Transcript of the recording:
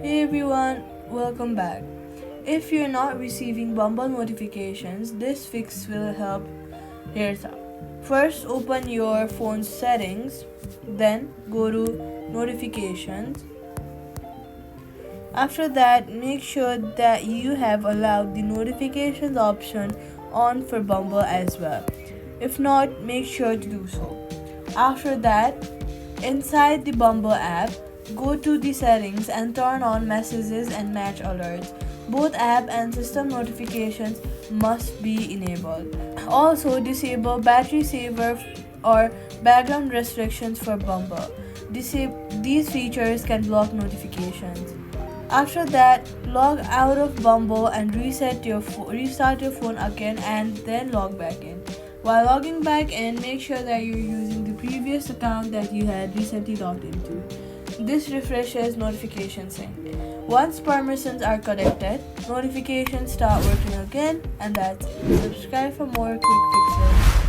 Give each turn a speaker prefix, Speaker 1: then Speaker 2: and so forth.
Speaker 1: Hey everyone, welcome back. If you're not receiving Bumble notifications, this fix will help. Here's how. First, open your phone's settings, then go to notifications. After that, make sure that you have allowed the notifications option on for Bumble as well. If not, make sure to do so. After that, inside the Bumble app, go to the settings and turn on messages and match alerts. Both app and system notifications must be enabled. Also, disable battery saver or background restrictions for Bumble. These features can block notifications. After that, log out of Bumble and restart your phone again and then log back in. While logging back in, make sure that you're using the previous account that you had recently logged into. This refreshes notification sync. Once permissions are corrected, notifications start working again, and that's it. Subscribe for more quick fixes.